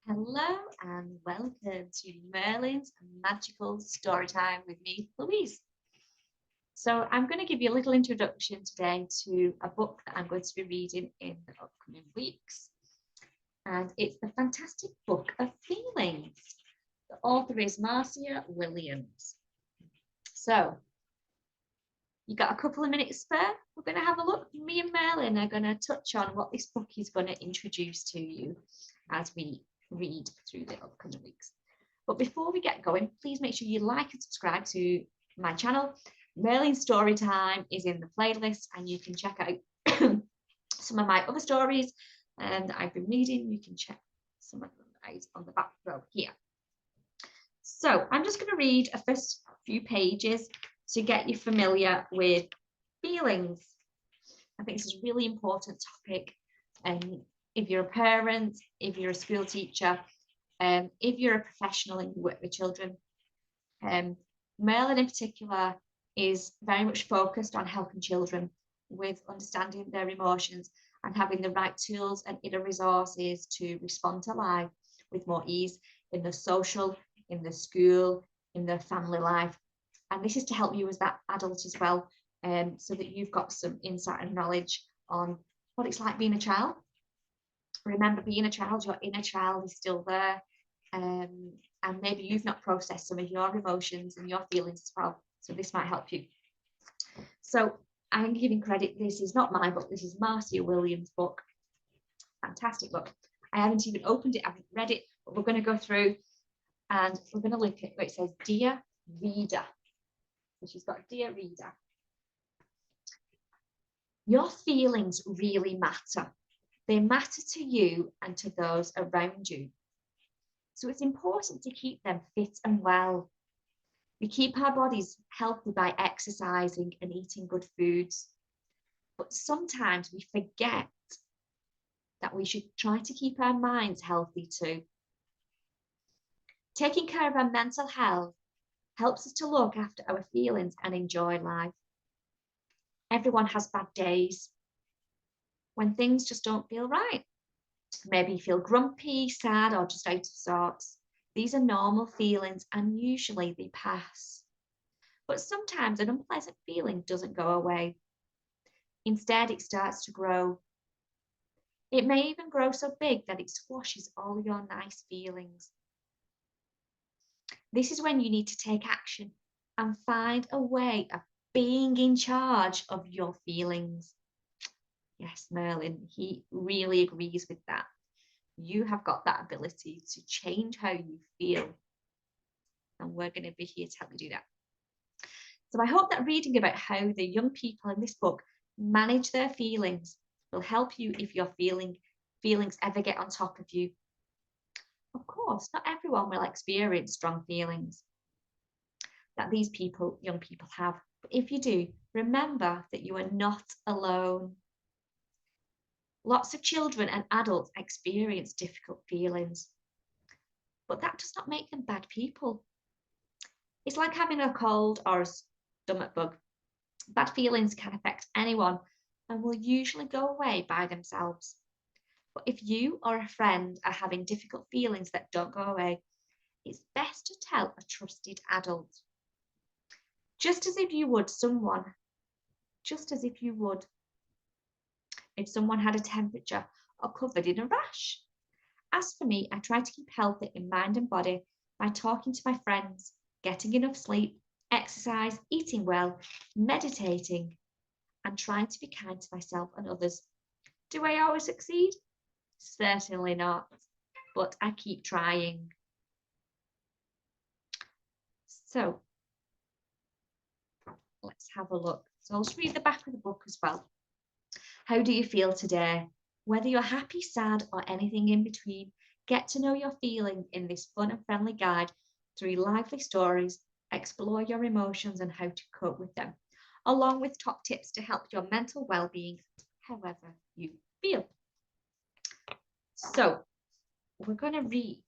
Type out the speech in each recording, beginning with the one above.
Hello and welcome to Merlin's Magical Storytime with me, Louise. So I'm going to give you a little introduction today to a book that I'm going to be reading in the upcoming weeks. And it's The Fantastic Book of Feelings. The author is Marcia Williams. So you got a couple of minutes spare? We're going to have a look. Me and Merlin are going to touch on what this book is going to introduce to you as we read through the upcoming weeks. But before we get going, please make sure you like and subscribe to my channel. Merlin Storytime is in the playlist, and you can check out some of my other stories that I've been reading. You can check some of them out on the back row here. So I'm just going to read a first few pages to get you familiar with feelings. I think this is a really important topic. And if you're a parent, if you're a school teacher, if you're a professional and you work with children, Merlin in particular is very much focused on helping children with understanding their emotions and having the right tools and inner resources to respond to life with more ease in the social, in the school, in their family life. And this is to help you as that adult as well, so that you've got some insight and knowledge on what it's like being a child. Remember, being a child, your inner child is still there, and maybe you've not processed some of your emotions and your feelings as well. So this might help you. So I'm giving credit. This is not my book. This is Marcia Williams' book. Fantastic book. I haven't even opened it. I haven't read it, but we're going to go through and we're going to look at where it says, Dear Reader. So she's got Dear Reader. Your feelings really matter. They matter to you and to those around you. So it's important to keep them fit and well. We keep our bodies healthy by exercising and eating good foods. But sometimes we forget that we should try to keep our minds healthy too. Taking care of our mental health helps us to look after our feelings and enjoy life. Everyone has bad days when things just don't feel right. Maybe you feel grumpy, sad, or just out of sorts. These are normal feelings and usually they pass. But sometimes an unpleasant feeling doesn't go away. Instead, it starts to grow. It may even grow so big that it squashes all your nice feelings. This is when you need to take action and find a way of being in charge of your feelings. Yes, Merlin, he really agrees with that. You have got that ability to change how you feel. And we're going to be here to help you do that. So I hope that reading about how the young people in this book manage their feelings will help you if your feelings ever get on top of you. Of course, not everyone will experience strong feelings that these young people have. But if you do, remember that you are not alone. Lots of children and adults experience difficult feelings, but that does not make them bad people. It's like having a cold or a stomach bug. Bad feelings can affect anyone and will usually go away by themselves. But if you or a friend are having difficult feelings that don't go away, it's best to tell a trusted adult. Just as if you would if someone had a temperature or covered in a rash. As for me, I try to keep healthy in mind and body by talking to my friends, getting enough sleep, exercise, eating well, meditating, and trying to be kind to myself and others. Do I always succeed? Certainly not, but I keep trying. So let's have a look. So I'll just read the back of the book as well. How do you feel today? Whether you're happy, sad, or anything in between, get to know your feeling in this fun and friendly guide through lively stories. Explore your emotions and how to cope with them, along with top tips to help your mental well-being, however you feel. So we're going to read.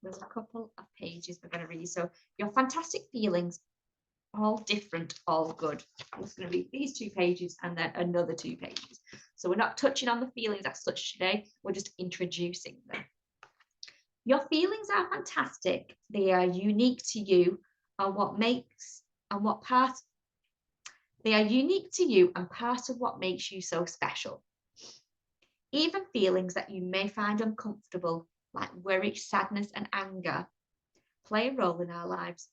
There's a couple of pages we're going to read. So your fantastic feelings, all different, all good. I'm just going to read these 2 pages and then another 2 pages. So we're not touching on the feelings as such today. We're just introducing them. Your feelings are fantastic. They are unique to you and what part they are unique to you and part of what makes you so special. Even feelings that you may find uncomfortable, like worry, sadness, and anger, play a role in our lives.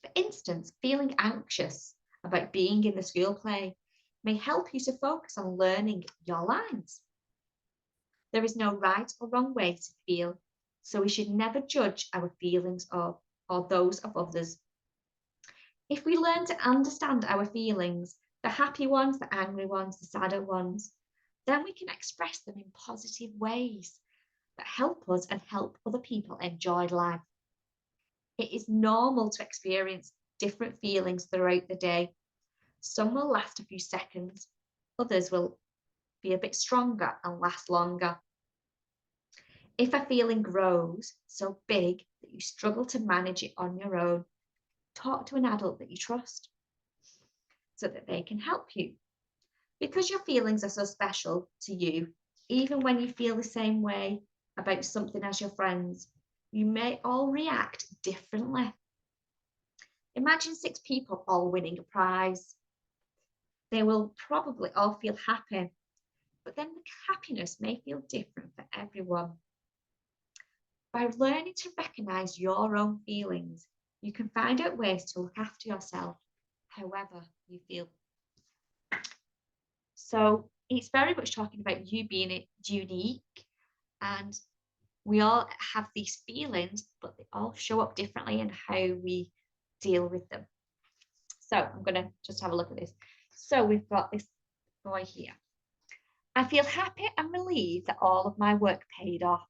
For instance, feeling anxious about being in the school play may help you to focus on learning your lines. There is no right or wrong way to feel, so we should never judge our feelings or those of others. If we learn to understand our feelings, the happy ones, the angry ones, the sadder ones, then we can express them in positive ways that help us and help other people enjoy life. It is normal to experience different feelings throughout the day. Some will last a few seconds, others will be a bit stronger and last longer. If a feeling grows so big that you struggle to manage it on your own, talk to an adult that you trust so that they can help you. Because your feelings are so special to you, even when you feel the same way about something as your friends, you may all react differently. Imagine 6 people all winning a prize. They will probably all feel happy, but then the happiness may feel different for everyone. By learning to recognize your own feelings, you can find out ways to look after yourself, however you feel. So it's very much talking about you being unique, and we all have these feelings, but they all show up differently in how we deal with them. So I'm going to just have a look at this. So we've got this boy here. I feel happy and relieved that all of my work paid off.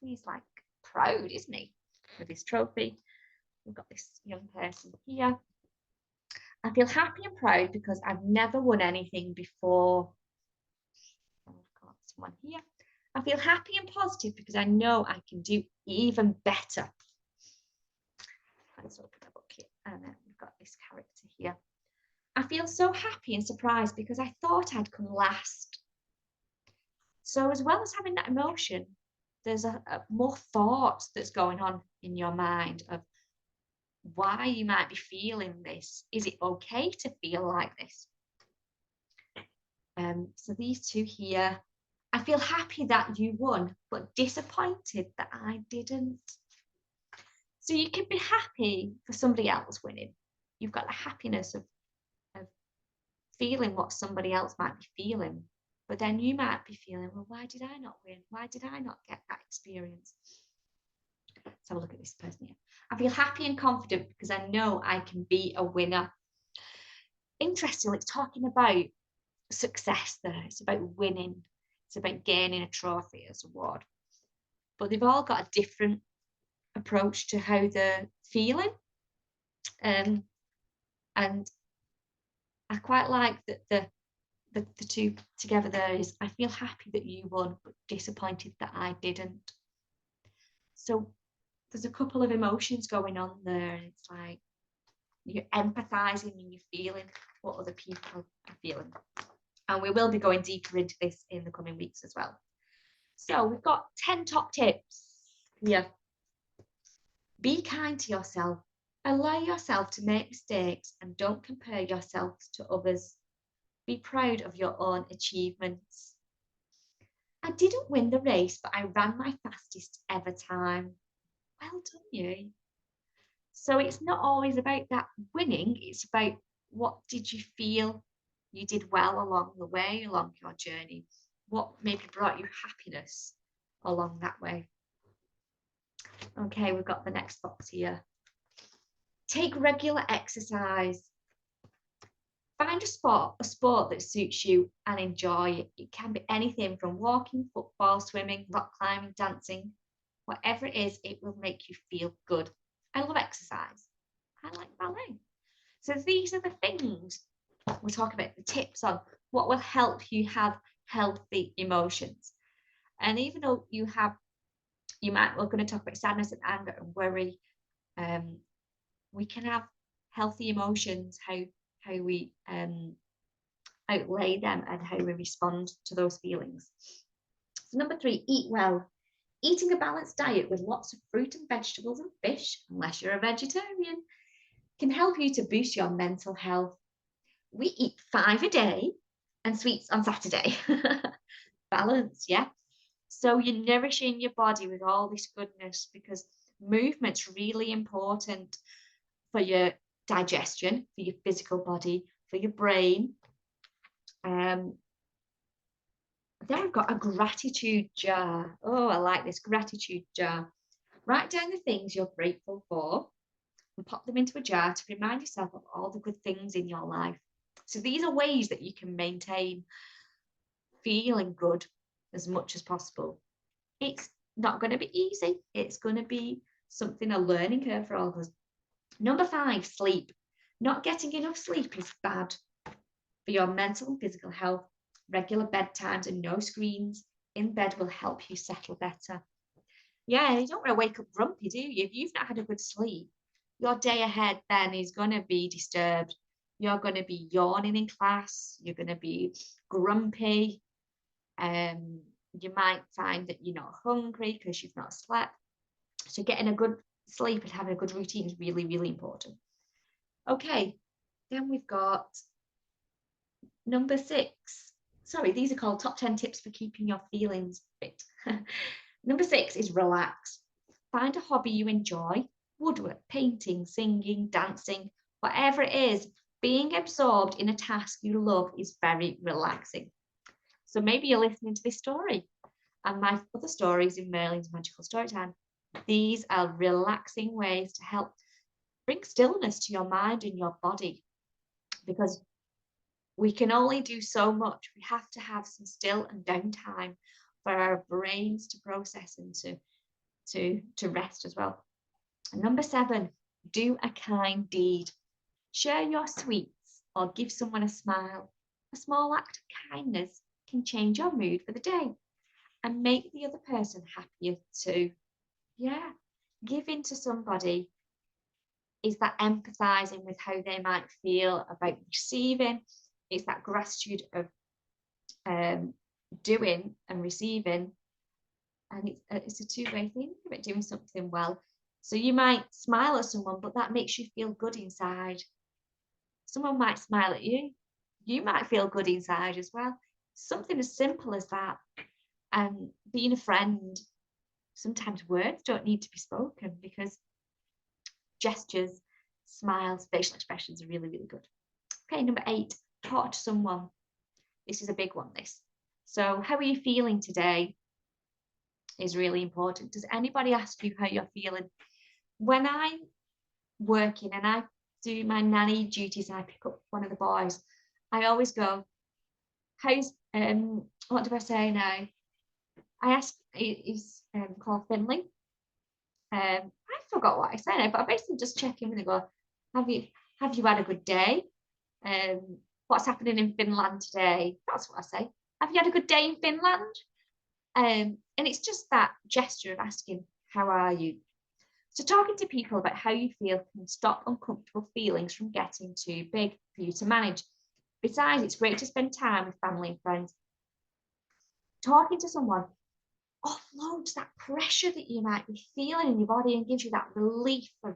He's like proud, isn't he, with his trophy. We've got this young person here. I feel happy and proud because I've never won anything before. I've got someone here. I feel happy and positive because I know I can do even better. Let's open the book here. And then we've got this character here. I feel so happy and surprised because I thought I'd come last. So as well as having that emotion, there's a more thought that's going on in your mind of why you might be feeling this. Is it okay to feel like this? So these two here, I feel happy that you won, but disappointed that I didn't. So you can be happy for somebody else winning. You've got the happiness of feeling what somebody else might be feeling. But then you might be feeling, well, why did I not win? Why did I not get that experience? Let's have a look at this person here. I feel happy and confident because I know I can be a winner. Interestingly, it's talking about success there. It's about winning. It's about gaining a trophy as an award. But they've all got a different approach to how they're feeling. And I quite like that the two together there is, I feel happy that you won, but disappointed that I didn't. So there's a couple of emotions going on there. And it's like you're empathizing and you're feeling what other people are feeling. And we will be going deeper into this in the coming weeks as well. So we've got 10 top tips here. Be kind to yourself. Allow yourself to make mistakes and don't compare yourself to others. Be proud of your own achievements. I didn't win the race, but I ran my fastest ever time. Well done, you. So it's not always about that winning. It's about what did you feel you did well along the way, along your journey. What maybe brought you happiness along that way. Okay, we've got the next box here. Take regular exercise. Find a sport that suits you and enjoy it. It can be anything from walking, football, swimming, rock climbing, dancing. Whatever it is, it will make you feel good. I love exercise. I like ballet. So these are the things we're talking about, the tips on what will help you have healthy emotions. And even though we're going to talk about sadness and anger and worry, we can have healthy emotions, how we outlay them and how we respond to those feelings. So number 3, eat well. Eating a balanced diet with lots of fruit and vegetables and fish, unless you're a vegetarian, can help you to boost your mental health. We eat 5 a day and sweets on Saturday. Balance, yeah. So you're nourishing your body with all this goodness, because movement's really important for your digestion, for your physical body, for your brain. Then we've got a gratitude jar. Oh, I like this gratitude jar. Write down the things you're grateful for and pop them into a jar to remind yourself of all the good things in your life. So these are ways that you can maintain feeling good as much as possible. It's not going to be easy. It's going to be something, a learning curve for all of us. Number 5, sleep. Not getting enough sleep is bad for your mental and physical health. Regular bedtimes and no screens in bed will help you settle better. Yeah, you don't want to wake up grumpy, do you? If you've not had a good sleep, your day ahead then is going to be disturbed. You're going to be yawning in class. You're going to be grumpy. You might find that you're not hungry because you've not slept. So getting a good sleep and having a good routine is really, really important. Okay, then we've got number 6. Sorry, these are called top 10 tips for keeping your feelings fit. Number 6 is relax. Find a hobby you enjoy. Woodwork, painting, singing, dancing, whatever it is. Being absorbed in a task you love is very relaxing. So maybe you're listening to this story and my other stories in Merlin's Magical Storytime. These are relaxing ways to help bring stillness to your mind and your body, because we can only do so much. We have to have some still and downtime for our brains to process and to rest as well. And number 7, do a kind deed. Share your sweets or give someone a smile. A small act of kindness can change your mood for the day and make the other person happier too. Yeah, giving to somebody is that empathizing with how they might feel about receiving. It's that gratitude of doing and receiving, and it's a two-way thing about doing something well. So you might smile at someone, but that makes you feel good inside. Someone might smile at you, you might feel good inside as well. Something as simple as that. And being a friend, sometimes words don't need to be spoken, because gestures, smiles, facial expressions are really, really good. Okay, number 8, talk to someone. This is a big one, this. So how are you feeling today is really important. Does anybody ask you how you're feeling? When I'm working and I do my nanny duties and I pick up one of the boys, I always go, how's, what do I say now? I ask, he's called Finley. I forgot what I said now, but I basically just check in with him and go, have you had a good day? What's happening in Finland today? That's what I say. Have you had a good day in Finland? And it's just that gesture of asking, how are you? So talking to people about how you feel can stop uncomfortable feelings from getting too big for you to manage. Besides, it's great to spend time with family and friends. Talking to someone offloads that pressure that you might be feeling in your body and gives you that relief of,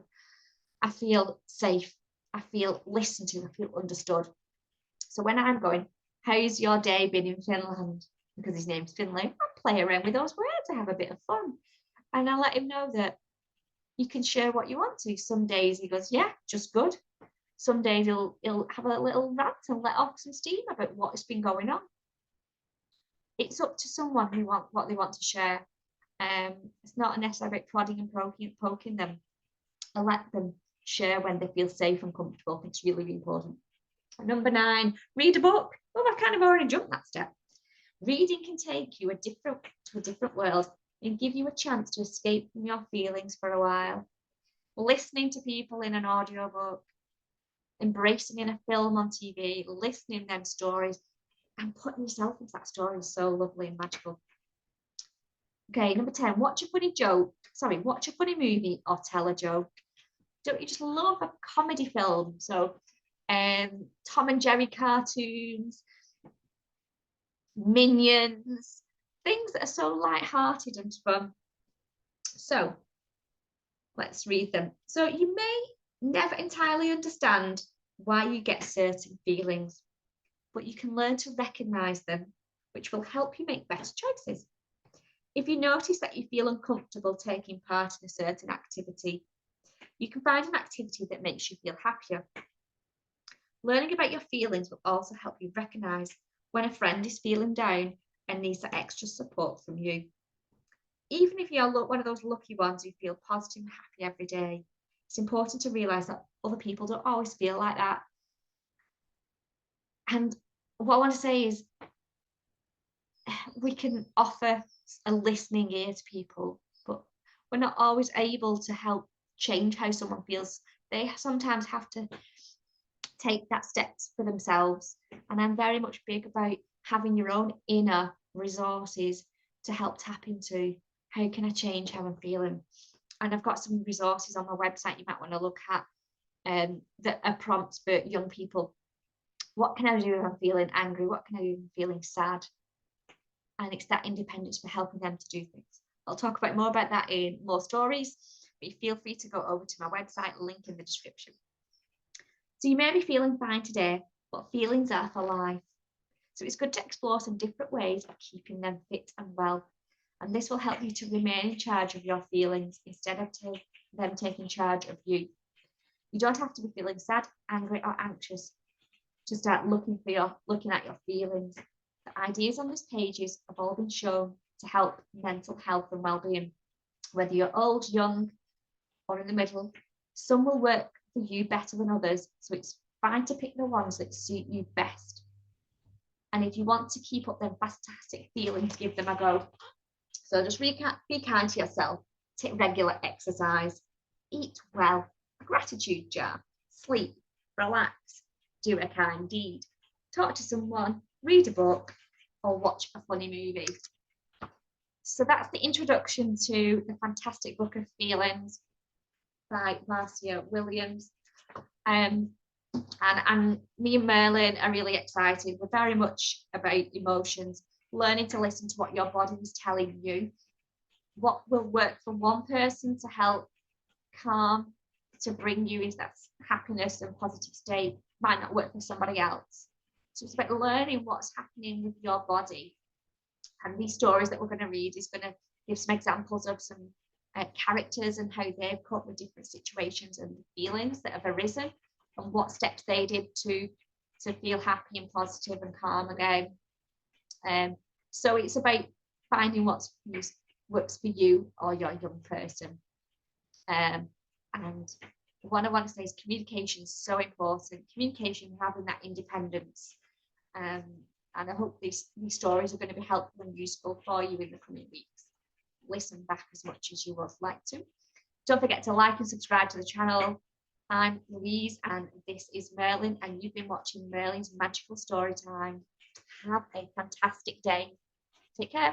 I feel safe, I feel listened to, I feel understood. So when I'm going, how's your day been in Finland? Because his name's Finley, I play around with those words, I have a bit of fun. And I let him know that you can share what you want to. Some days he goes, yeah, just good. Some days he'll have a little rant and let off some steam about what's been going on. It's up to someone who want what they want to share. It's not necessarily about prodding and poking them. I let them share when they feel safe and comfortable. I think it's really, really important. Number 9, read a book. Oh, I've kind of already jumped that step. Reading can take you to a different world and give you a chance to escape from your feelings for a while. Listening to people in an audiobook, embracing in a film on TV, listening to them stories, and putting yourself into that story is so lovely and magical. Okay, number 10, watch a funny movie or tell a joke. Don't you just love a comedy film? So Tom and Jerry cartoons, Minions, things that are so light-hearted and fun. So let's read them. So you may never entirely understand why you get certain feelings, but you can learn to recognize them, which will help you make better choices. If you notice that you feel uncomfortable taking part in a certain activity, you can find an activity that makes you feel happier. Learning about your feelings will also help you recognize when a friend is feeling down and needs that extra support from you. Even if you're one of those lucky ones who feel positive and happy every day, it's important to realize that other people don't always feel like that. And what I want to say is we can offer a listening ear to people, but we're not always able to help change how someone feels. They sometimes have to take that steps for themselves. And I'm very much big about having your own inner resources to help tap into how can I change how I'm feeling. And I've got some resources on my website you might want to look at that are prompts for young people. What can I do if I'm feeling angry? What can I do if I'm feeling sad? And it's that independence for helping them to do things. I'll talk about more about that in more stories, but feel free to go over to my website, link in the description. So you may be feeling fine today, but feelings are for life. So it's good to explore some different ways of keeping them fit and well. And this will help you to remain in charge of your feelings instead of them taking charge of you. You don't have to be feeling sad, angry, or anxious to start looking at your feelings. The ideas on this pages have all been shown to help mental health and well-being. Whether you're old, young, or in the middle, some will work for you better than others, so it's fine to pick the ones that suit you best. And if you want to keep up them fantastic feelings, give them a go. So just be kind to yourself, take regular exercise, eat well, a gratitude jar, sleep, relax, do a kind deed, talk to someone, read a book, or watch a funny movie. So that's the introduction to the fantastic book of feelings by Marcia Williams. And me and Merlin are really excited. We're very much about emotions, learning to listen to what your body is telling you. What will work for one person to help calm, to bring you into that happiness and positive state, might not work for somebody else. So it's about learning what's happening with your body. And these stories that we're going to read is going to give some examples of some characters and how they've coped with different situations and feelings that have arisen and what steps they did to feel happy and positive and calm again. So it's about finding what works for you or your young person. And what I want to say is communication is so important. Communication, having that independence. And I hope these stories are going to be helpful and useful for you in the coming weeks. Listen back as much as you would like to. Don't forget to like and subscribe to the channel. I'm Louise and this is Merlin, and you've been watching Merlin's Magical Story Time. Have a fantastic day. Take care.